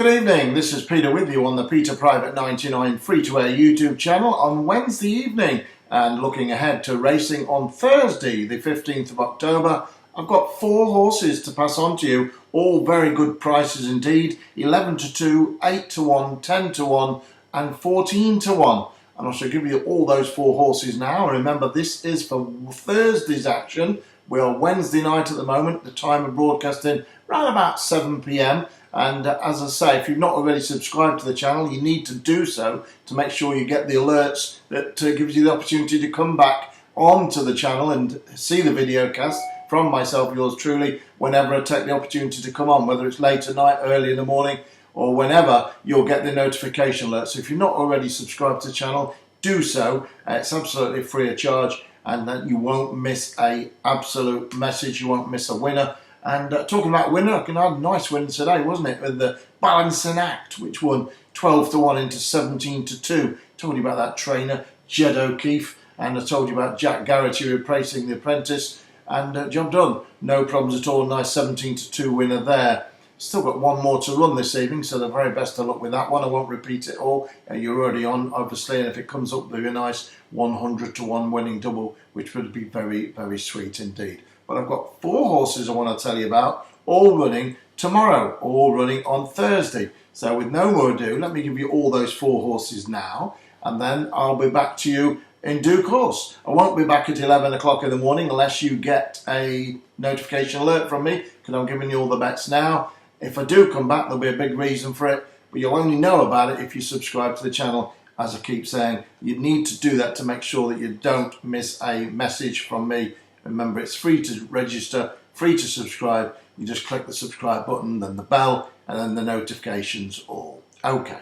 Good evening, this is Peter with you on the Peter Private 99 free-to-air YouTube channel on Wednesday evening, and looking ahead to racing on Thursday the 15th of October. I've got 4 horses to pass on to you, all very good prices indeed, 11 to 2, 8 to 1, 10 to 1 and 14 to 1. And I shall give you all those 4 horses now. Remember, this is for Thursday's action. We're on Wednesday night at the moment, the time of broadcasting around about 7 p.m. And as I say, if you've not already subscribed to the channel, you need to do so to make sure you get the alerts that gives you the opportunity to come back onto the channel and see the video cast from myself, yours truly, whenever I take the opportunity to come on, whether it's late at night, early in the morning, or whenever, you'll get the notification alert. So if you're not already subscribed to the channel, do so. It's absolutely free of charge, and then you won't miss an absolute message, you won't miss a winner. And talking about winner, I had a nice win today, wasn't it, with the BADENSCOTH, which won 12 to 1 into 17 to 2. Told you about that trainer, Jed O'Keefe, and I told you about Jack Garrity replacing the apprentice, and job done. No problems at all, nice 17 to 2 winner there. Still got one more to run this evening, so the very best of luck with that one. I won't repeat it all. You're already on, obviously, and if it comes up, there'll be a nice 100 to 1 winning double, which would be very, very sweet indeed. But I've got 4 horses I want to tell you about, all running tomorrow, all running on Thursday. So with no more ado, let me give you all those 4 horses now, and then I'll be back to you in due course. I won't be back at 11 o'clock in the morning unless you get a notification alert from me, because I'm giving you all the bets now. If I do come back, there'll be a big reason for it, but you'll only know about it if you subscribe to the channel. As I keep saying, you need to do that to make sure that you don't miss a message from me. Remember, it's free to register, free to subscribe. You just click the subscribe button, then the bell, and then the notifications all. Okay,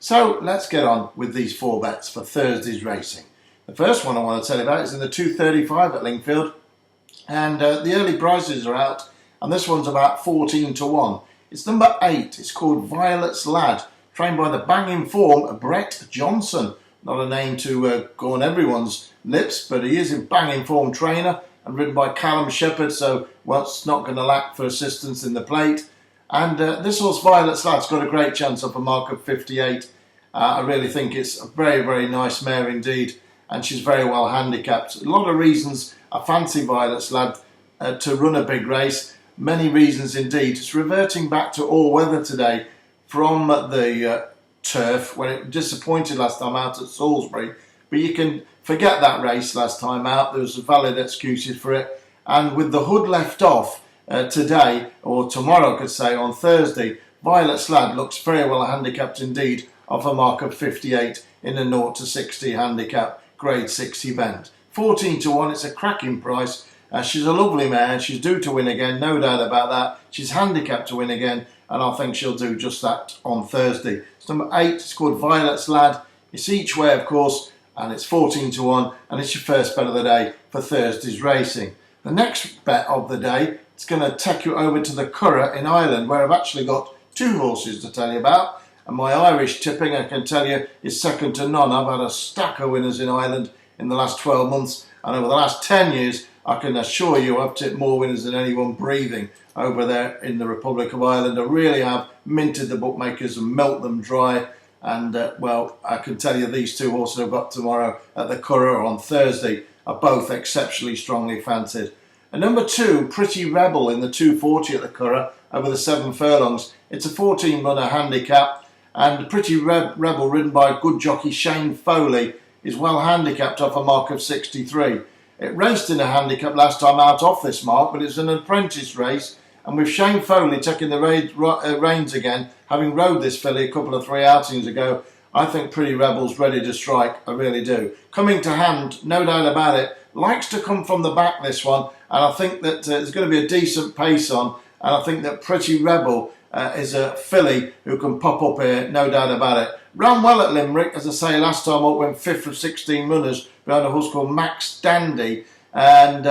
so let's get on with these 4 bets for Thursday's racing. The first one I want to tell you about is in the 235 at Lingfield, and the early prices are out, and this one's about 14 to 1. It's number 8. It's called Violet's Lad, trained by the banging form of Brett Johnson. Not a name to go on everyone's lips, but he is a banging form trainer, and ridden by Callum Shepherd, so well, it's not going to lack for assistance in the plate. And this horse, Violet's Lad's got a great chance of a mark of 58. I really think it's a very, very nice mare indeed, and she's very well handicapped. A lot of reasons I fancy Violet's Lad to run a big race. Many reasons indeed. It's reverting back to all weather today from the turf, when it disappointed last time out at Salisbury. But you can forget that race last time out. There was valid excuses for it. And with the hood left off today, or tomorrow I could say, on Thursday, Violet's Lad looks very well handicapped indeed, off a mark of 58 in a 0 to 60 handicap, grade 6 event. 14 to 1, it's a cracking price. She's a lovely mare, she's due to win again, no doubt about that. She's handicapped to win again, and I think she'll do just that on Thursday. It's number 8, it's called Violet's Lad. It's each way, of course, and it's 14 to 1, and it's your first bet of the day for Thursday's racing. The next bet of the day, it's going to take you over to the Curragh in Ireland, where I've actually got 2 horses to tell you about. And my Irish tipping, I can tell you, is second to none. I've had a stack of winners in Ireland in the last 12 months, and over the last 10 years, I can assure you I've tipped more winners than anyone breathing over there in the Republic of Ireland. I really have minted the bookmakers and melt them dry. And, well, I can tell you these 2 horses I've got tomorrow at the Curragh on Thursday are both exceptionally strongly fancied. And number 2, Pretty Rebel in the 240 at the Curragh over the 7 furlongs. It's a 14-runner handicap, and Pretty Rebel, ridden by good jockey Shane Foley, is well handicapped off a mark of 63. It raced in a handicap last time out off this mark, but it's an apprentice race, and with Shane Foley taking the reins again, having rode this filly a couple of 3 outings ago, I think Pretty Rebel's ready to strike, I really do. Coming to hand, no doubt about it, likes to come from the back this one, and I think that there's going to be a decent pace on, and I think that Pretty Rebel is a filly who can pop up here, no doubt about it. Ran well at Limerick, as I say, last time up went 5th of 16 runners behind a horse called Max Dandy, and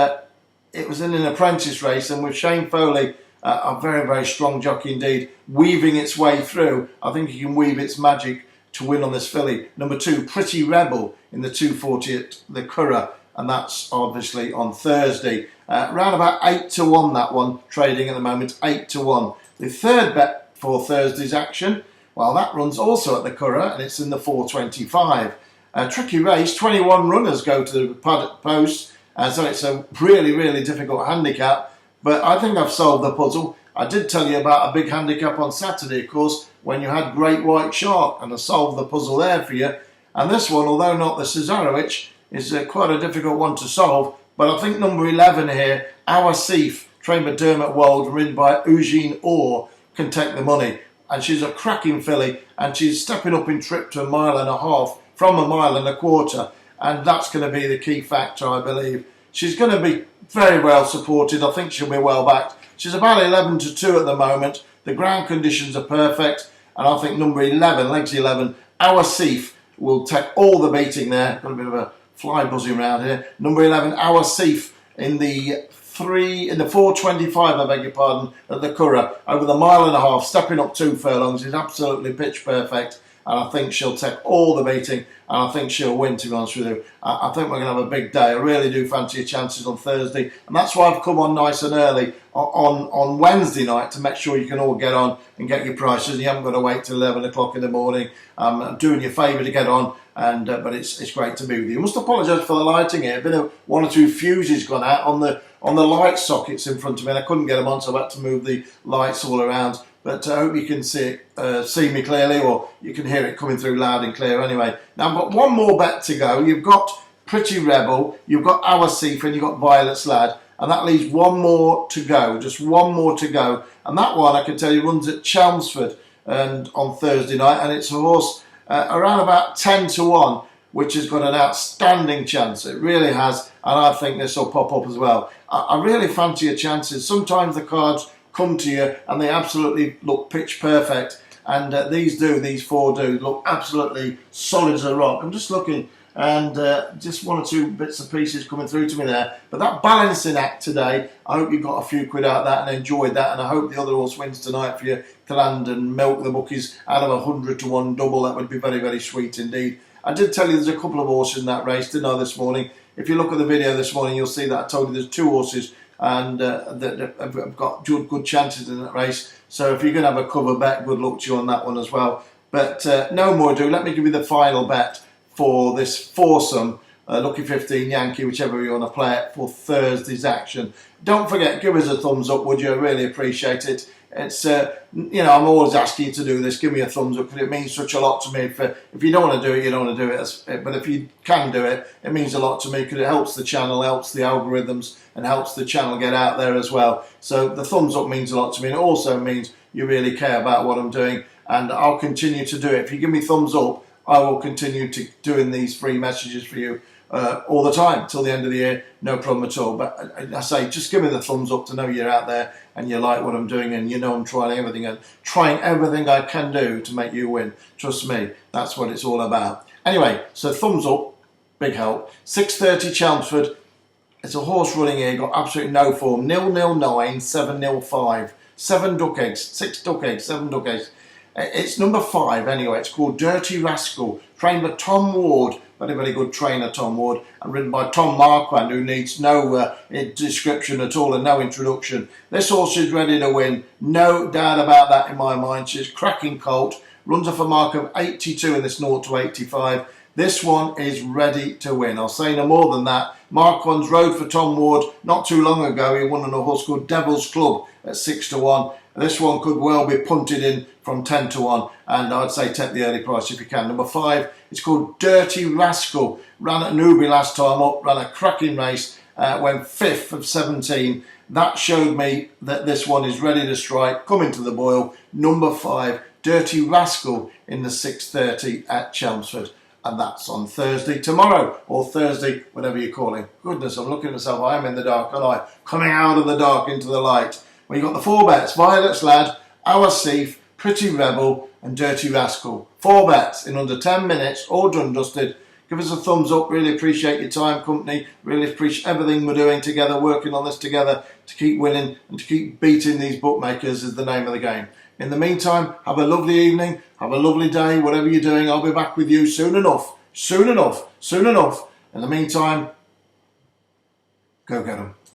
it was in an apprentice race, and with Shane Foley, a very, very strong jockey indeed, weaving its way through, I think he can weave its magic to win on this filly. Number 2, Pretty Rebel in the 240 at the Curragh, and that's obviously on Thursday. Round about 8 to 1 that one, trading at the moment, 8 to 1. The third bet for Thursday's action. Well, that runs also at the Curragh, and it's in the 4:25. A tricky race. 21 runners go to the paddock post, so it's a really, really difficult handicap. But I think I've solved the puzzle. I did tell you about a big handicap on Saturday, of course, when you had Great White Shark, and I solved the puzzle there for you. And this one, although not the Cesarewitch, is quite a difficult one to solve. But I think number 11 here, Our Seif, trained by Dermot Wold, ridden by Eugene Orr, can take the money. And she's a cracking filly, and she's stepping up in trip to 1.5 miles from 1.25 miles, and that's going to be the key factor, I believe. She's going to be very well supported. I think she'll be well backed. She's about 11-2 at the moment. The ground conditions are perfect, and I think number 11, legs 11, Our Seif, will take all the beating there. Got a bit of a fly buzzing around here. Number 11, Our Seif, in the 4:25, I beg your pardon, at the Curragh, over the 1.5 miles, stepping up 2 furlongs, is absolutely pitch perfect, and I think she'll take all the beating, and I think she'll win, to be honest with you. I think we're going to have a big day. I really do fancy your chances on Thursday, and that's why I've come on nice and early on Wednesday night, to make sure you can all get on and get your prices, and you haven't got to wait till 11 o'clock in the morning. I'm doing you a favour to get on, and but it's great to be with you. I must apologise for the lighting here. One or two fuses gone out on the light sockets in front of me, and I couldn't get them on, so I had to move the lights all around. But I hope you can see me clearly, or you can hear it coming through loud and clear anyway. Now I've got one more bet to go. You've got Pretty Rebel, you've got Our Seif, and you've got Violet's Lad, and that leaves one more to go, just one more to go. And that one, I can tell you, runs at Chelmsford and on Thursday night, and it's a horse around about 10-1, which has got an outstanding chance. It really has, and I think this will pop up as well. I really fancy your chances. Sometimes the cards come to you and they absolutely look pitch perfect, and these 4 do look absolutely solid as a rock. I'm just looking, and just 1 or 2 bits and pieces coming through to me there. But that balancing act today, I hope you got a few quid out of that and enjoyed that, and I hope the other horse wins tonight for you to land and milk the bookies out of 100-1 double. That would be very, very sweet indeed. I did tell you there's a couple of horses in that race, didn't I, this morning? If you look at the video this morning, you'll see that I told you there's 2 horses and that have got good chances in that race. So if you're going to have a cover bet, good luck to you on that one as well. But no more ado, let me give you the final bet for this foursome, Lucky 15 Yankee, whichever you want to play it, for Thursday's action. Don't forget, give us a thumbs up, would you? I really appreciate it. It's you know, I'm always asking you to do this. Give me a thumbs up, because it means such a lot to me. If you don't want to do it, you don't want to do it. But if you can do it, it means a lot to me, because it helps the channel, helps the algorithms, and helps the channel get out there as well. So the thumbs up means a lot to me. And it also means you really care about what I'm doing, and I'll continue to do it. If you give me thumbs up, I will continue to doing these free messages for you all the time till the end of the year, no problem at all. But I say, just give me the thumbs up to know you're out there and you like what I'm doing, and you know I'm trying everything I can do to make you win. Trust me, that's what it's all about. Anyway, so thumbs up, big help. 6:30 Chelmsford. It's a horse running here, got absolutely no form. 009, 705. 7 duck eggs, 6 duck eggs, 7 duck eggs. It's number 5 anyway. It's called Dirty Rascal, trained by Tom Ward. Very, very good trainer, Tom Ward, and ridden by Tom Marquand, who needs no description at all and no introduction. This horse is ready to win, no doubt about that in my mind. She's cracking colt, runs off a mark of 82 in this 0-85. This one is ready to win. I'll say no more than that. Marquand's rode for Tom Ward not too long ago. He won on a horse called Devil's Club at 6-1. This one could well be punted in from 10-1, and I'd say take the early price if you can. Number 5, it's called Dirty Rascal. Ran at Newbury last time up, ran a cracking race, went 5th of 17. That showed me that this one is ready to strike, coming to the boil. Number 5, Dirty Rascal, in the 6:30 at Chelmsford. And that's on Thursday tomorrow, or Thursday, whatever you're calling. Goodness, I'm looking at myself, I am in the dark, aren't I? Coming out of the dark into the light. Well, you've got the 4 bets, Violet's Lad, Our Seif, Pretty Rebel, and Dirty Rascal. 4 bets in under 10 minutes, all done dusted. Give us a thumbs up, really appreciate your time, company. Really appreciate everything we're doing together, working on this together to keep winning and to keep beating these bookmakers is the name of the game. In the meantime, have a lovely evening, have a lovely day, whatever you're doing. I'll be back with you soon enough, soon enough, soon enough. In the meantime, go get 'em.